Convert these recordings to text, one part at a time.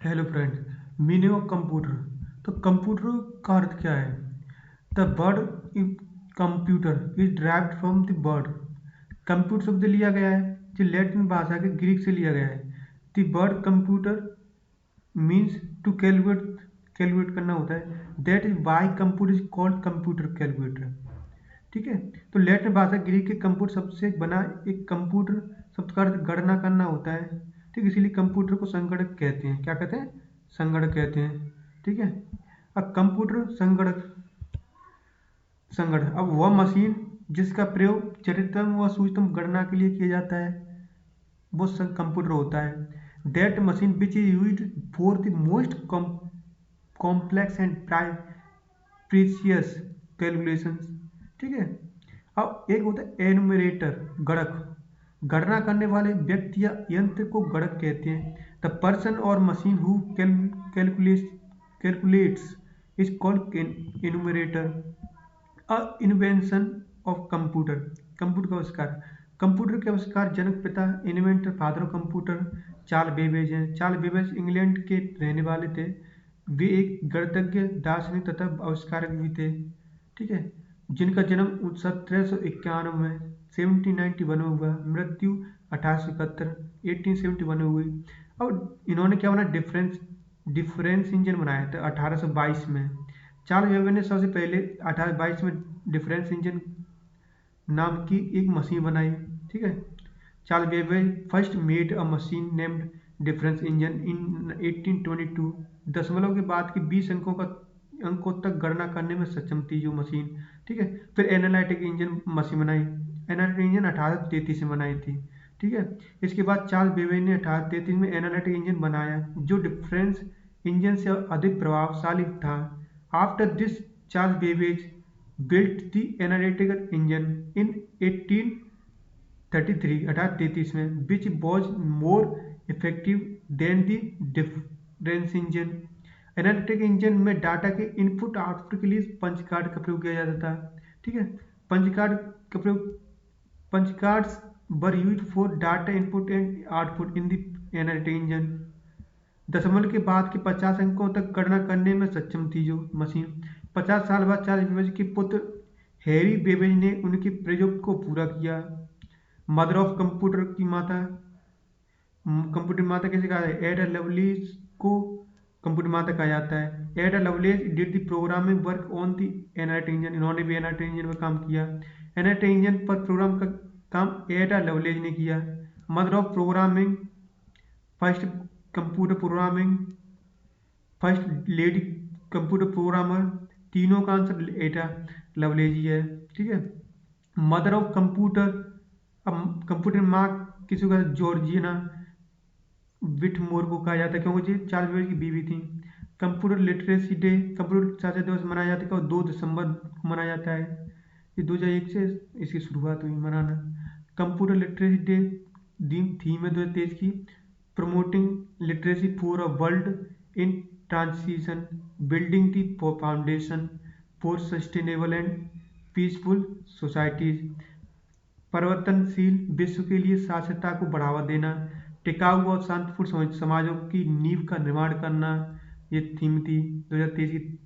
Hello friend, meaning of computer. तो computer का अर्थ क्या है? The word computer is derived from the word. Computer शब्द लिया गया है जो लैटिन भाषा के ग्रीक से लिया गया है। The word computer means to calculate करना होता है। That is why computer is called computer calculator. ठीक है। तो लैटिन भाषा ग्रीक के कंप्यूटर शब्द से बना एक कंप्यूटर शब्द का अर्थ गणना करना होता है। ठीक, इसीलिए कंप्यूटर को संगणक कहते हैं। क्या कहते हैं? संगणक कहते हैं। ठीक है। अब कंप्यूटर संगणक संगणक अब वह मशीन जिसका प्रयोग जटिलतम व सूक्ष्मतम गणना के लिए किया जाता है वो कंप्यूटर होता है। That machine which is use for the most complex and precious calculations. ठीक है। अब एक होता है एनुमरेटर, गणक। गणना करने वाले व्यक्ति या यंत्र को गणक कहते हैं। द पर्सन और machine who calculates is called एनुमरेटर। A invention of computer. Computer का आविष्कार। कंप्यूटर के आविष्कार जनक पिता inventor father of computer Charles Babbage हैं। चार्ल्स बेबेज इंग्लैंड के रहने वाले थे। वे एक गणितज्ञ, दार्शनिक तथा आविष्कारक भी थे। ठीक है। जिनका जन्म 1791 में 1791 में हुआ, मृत्यु 1871 1871 में हुई। और इन्होंने क्या बना? डिफरेंस इंजन बनाया था 1822 में। चार्ल्स वेबर ने सबसे पहले 1822 में डिफरेंस इंजन नाम की एक मशीन बनाई। ठीक है। Charles Weber first made a machine named difference engine in 1822। दशमलव के बाद के 20 अंकों तक गणना करने में सक्षम थी जो मशीन। ठीक है। फिर एनालिटिक इंजन मशीन बनाई। एनालिटिक इंजन 1833 में बनाई थी। ठीक है। इसके बाद चार्ल्स बेबेज ने 1833 में एनालिटिक इंजन बनाया जो डिफरेंस इंजन से अधिक प्रभावशाली था। After this Charles Babbage built the analytical engine in 1833 में, which was more effective than the difference engine। Analytic engine में डाटा के इनपुट आउटपुट के लिए पंच कार्ड का प्रयोग किया जाता था। ठीक है। Punch cards were used for data input and output in the analytic engine. दशमलव के बाद के 50 अंकों तक गणना करने में सक्षम थी जो मशीन। 50 साल बाद चार्ल्स बेबेज के पुत्र हैरी बेबेज ने उनके प्रयोग को पूरा किया। मदर ऑफ कंप्यूटर की माता। कंप्यूटर माता कैसे कहा है? एडा लवलेस को कंप्यूटर माता कहा जाता है। एडा loveless did the programming work on the analytic engine. इन्होंने भी एनालिटिक इंजन पर काम किया। एनालिटिक इंजन पर प्रोग्राम का काम एडा लवलेस ने किया। Mother of programming, first computer programming, first lady computer programmer, तीनों का आंसर एडा लवलेस ही है। ठीक है। मदर ऑफ कंप्यूटर, अब कंप्यूटर माँ किसी का जॉर्जिना विटमोर को कहा जाता है क्योंकि ये चार्ल्स बेबेज की बीवी थी। कंप्यूटर लिटरेसी डे, कंप्यूटर साक्षरता दिवस मनाया जाता है और 2 दिसंबर को मनाया जाता है। ये 2001 से इसकी शुरुआत हुई मनाना। कंप्यूटर लिटरेसी डे थीम है 2023 की, promoting literacy for a world in transition, building the foundation for sustainable and peaceful societies. परिवर्तनशील विश्व के लिए साक्षरता को बढ़ावा देना, टिकाऊ और शांतिपूर्ण समाजों की नींव का निर्माण करना, ये थीम थी 2023 की।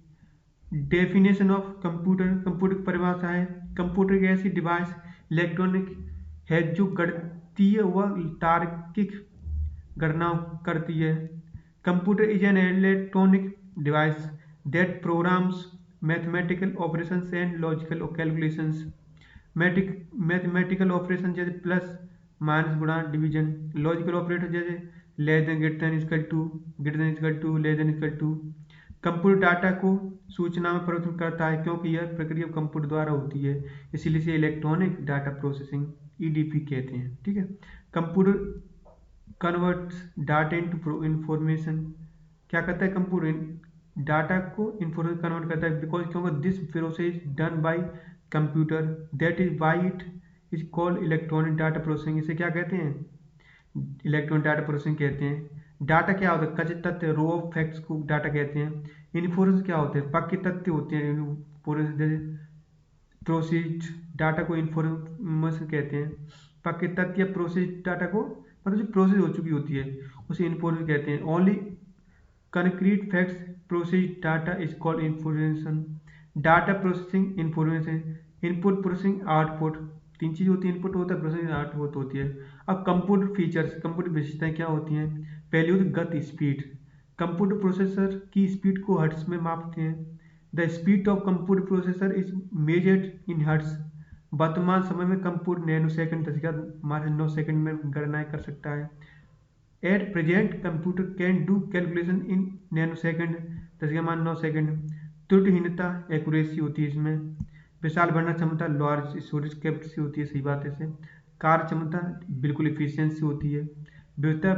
डेफिनेशन ऑफ कंप्यूटर, कंप्यूटर की परिभाषा है कंप्यूटर एक ऐसी डिवाइस इलेक्ट्रॉनिक है जो गणितीय व तार्किक गणना करती है। Computer is an electronic device that programs mathematical operations and logical calculations. Mathematical operation जैसे प्लस माइनस गुणा डिवीजन, लॉजिकल ऑपरेटर जैसे less than greater than equal to, greater than equal to, less than equal to. Computer data को सूचना में परिवर्तन करता है क्योंकि यह प्रक्रिया कंप्यूटर द्वारा होती है, इसीलिए इसे इलेक्ट्रॉनिक डाटा प्रोसेसिंग ईडीपी कहते हैं। ठीक है। Computer converts data into information. क्या करता है? कंप्यूटर डाटा को इंफॉर्मेशन कन्वर्ट करता है बिकॉज क्योंकि this process done by computer, that is why it is called electronic data processing. इसे क्या कहते हैं? इलेक्ट्रॉनिक डाटा प्रोसेसिंग कहते हैं। डाटा क्या होता है? कथित तथ्य, रो ऑफ फैक्ट्स को डाटा कहते हैं। इन्फॉर्मेशन क्या होते हैं? पक्के तथ्य होते हैं। प्रोसेस्ड डाटा को इन्फॉर्मेशन कहते हैं। पक्के तथ्य प्रोसेस्ड डाटा को मतलब जो प्रोसेस हो चुकी होती है उसे इन्फॉर्मेशन कहते हैं। Only concrete facts process data is called information. Data processing information, input processing output, तीन चीज होती है, इनपुट होता है प्रोसेसिंग आउटपुट होती है। अब कंप्यूटर फीचर्स, कंप्यूटर विशेषताएं क्या होती हैं। पहली होती गति स्पीड, कंप्यूटर प्रोसेसर की स्पीड को हर्ट्ज में मापते हैं। The speed of computer processor is measured in hertz. वर्तमान समय में कंप्यूटर नैनो सेकंड हमारे 9 सेकंड में गणनाएं कर सकता है। At present computer can do calculation in nano second, जैसे मान 9 सेकंड। त्रुटिहीनता एक्यूरेसी होती है इसमें। विशाल भंडार क्षमता लार्ज स्टोरेज कैपेसिटी होती है, सही बात है इसे। कार्य क्षमता बिल्कुल इफिशियंसी होती है। विविधता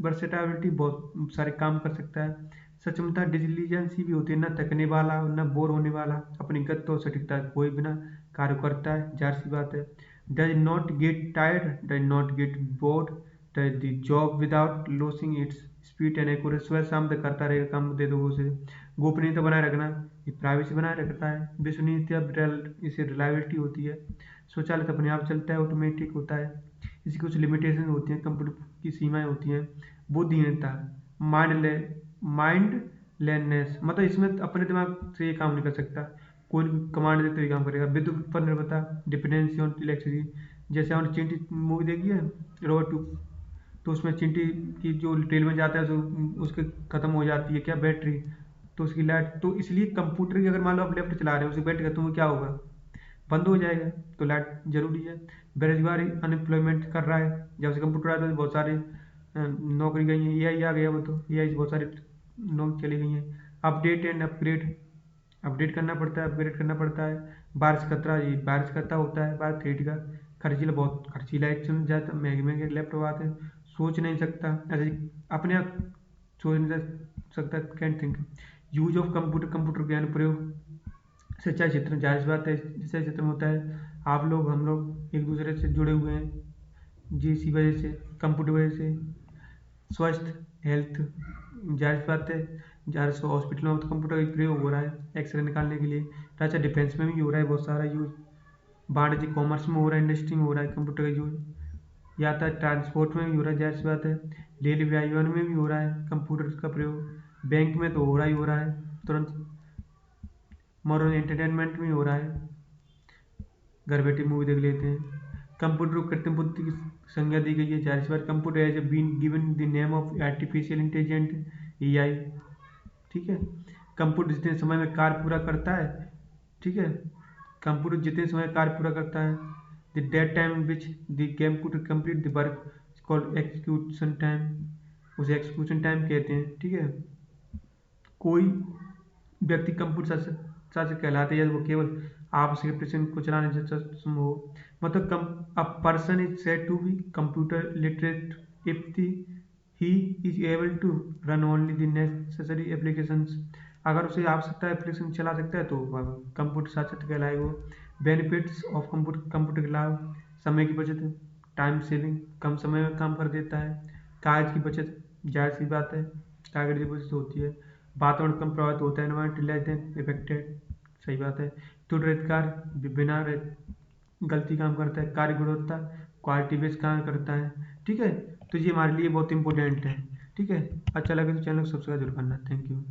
वर्सेटाबिलिटी, बहुत सारे काम कर सकता है। सक्षमता डिलीजेंसी भी होती है, न थकने वाला न बोर होने वाला, अपनी गति और सटीकता कोई बिना कार्य करता है, जाहिर सी बात है। Does not get tired, does not get bored, does the job without losing its speed and accuracy, सुबह शाम तक करता रहेगा काम, दे दो उसे। गोपनीयता बनाए रखना, ये प्राइवेसी बनाए रखता है। विश्वसनीयता, इसे रिलायबिलिटी होती है। स्वचालित, अपने आप चलता है, ऑटोमेटिक होता है। इसकी कुछ लिमिटेशन होती हैं, कंप्यूटर की सीमाएं होती हैं। बुद्धिहीनता, माइंडलेसनेस, मतलब इसमें अपने दिमाग से ये काम नहीं कर सकता, कोई भी कमांड दे तो ये काम करेगा। विद्युत पर निर्भरता, डिपेंडेंसी ऑन इलेक्ट्रिसिटी, जैसे हमने चिंटी मूवी देखी है रोबोट 2, तो उसमें चिंटी की जो ट्रेल में जाता है तो उसके खत्म हो जाती है क्या बैटरी, तो उसकी लाइट, तो इसलिए कंप्यूटर की अगर मान लो आप लेफ्ट चला रहे हो, उसे बैटरी खत्म हो क्या होगा, बंद हो जाएगा, तो लाइट जरूरी है। बेरोजगारी, अनएम्प्लॉयमेंट कर रहा है, जब से कंप्यूटर आया तो बहुत सारे नौकरी गई हैं, एआई आ गया, वो तो एआई से बहुत सारी नौकरी चली गई हैं। अपडेट एंड अपग्रेड, अपडेट करना पड़ता है, अपग्रेड करना पड़ता है। बारिश खतरा, ये बारिश खतरा होता है, बारिश क्रिटिकल, खर्चीला, बहुत खर्चीला एक सुन जाता, महंगे महंगे लैपटॉप आते हैं, सोच नहीं सकता, ऐसे अपने आप सोच नहीं सकता, can think. Use of computer, computer ज्ञान प्रयोग, शिक्षा क्षेत्र में, जाहिर सी बात है शिक्षा क्षेत्र में होता है, आप लोग हम लोग एक दूसरे से जुड़े हुए हैं जी, इसी वजह से, कंप्यूटर वजह से। स्वास्थ्य, हेल्थ, जाहिर सी बात है, जहाँ से हॉस्पिटल में तो कंप्यूटर का प्रयोग हो रहा है एक्सरे निकालने के लिए। अच्छा, डिफेंस में भी हो रहा है बहुत सारा यूज, वाणिज्य कॉमर्स में हो रहा है, इंडस्ट्री में हो रहा है कंप्यूटर का यूज। यातायात ट्रांसपोर्ट में भी हो रहा है, जाहिर सी बात है। रेलवे परिवहन में भी हो रहा है कंप्यूटर का प्रयोग। बैंक में तो हो रहा है तुरंत। मनोरंजन एंटरटेनमेंट में हो रहा है, घर बैठे मूवी देख लेते हैं। कंप्यूटर को कृत्रिम बुद्धि की संज्ञा दी गई है, जाहिर सी बात, computer has been given the name of artificial intelligent, AI. ठीक है, कंप्यूटर जितने समय में कार्य पूरा करता है, ठीक है, कंप्यूटर जितने समय कार्य पूरा करता है, the date time which the computer complete the work called execution time, उसे एग्जीक्यूशन टाइम कहते हैं। ठीक है, कोई व्यक्ति कंप्यूटर शासक कहलाते हैं वो केवल आवश्यक प्रश्न को चलाने से सक्षम हो, मतलब come a person is said to be computer literate if he is able to run only the necessary applications, अगर उसे आवश्यकता एप्लीकेशन चला सकता है तो कंप्यूटर साक्षर कहलाएगा वो। बेनिफिट्स ऑफ कंप्यूटर, कंप्यूटर के लाभ, समय की बचत, टाइम सेविंग, कम समय में काम कर देता है। कागज की बचत, जाहिर सी बात है कागज की बचत होती है। वातावरण कम प्रभावित होता है, एनवायरमेंट लेस देन इफेक्टेड, सही बात है। त्रुटिरहित कार्य, बिना गलती काम करता है। कार्य गुणवत्ता, क्वालिटी बेस्ड काम करता है। ठीक है, तो ये हमारे लिए बहुत इंपॉर्टेंट है। ठीक है, अच्छा लगे तो चैनल को सब्सक्राइब जरूर करना। Thank you.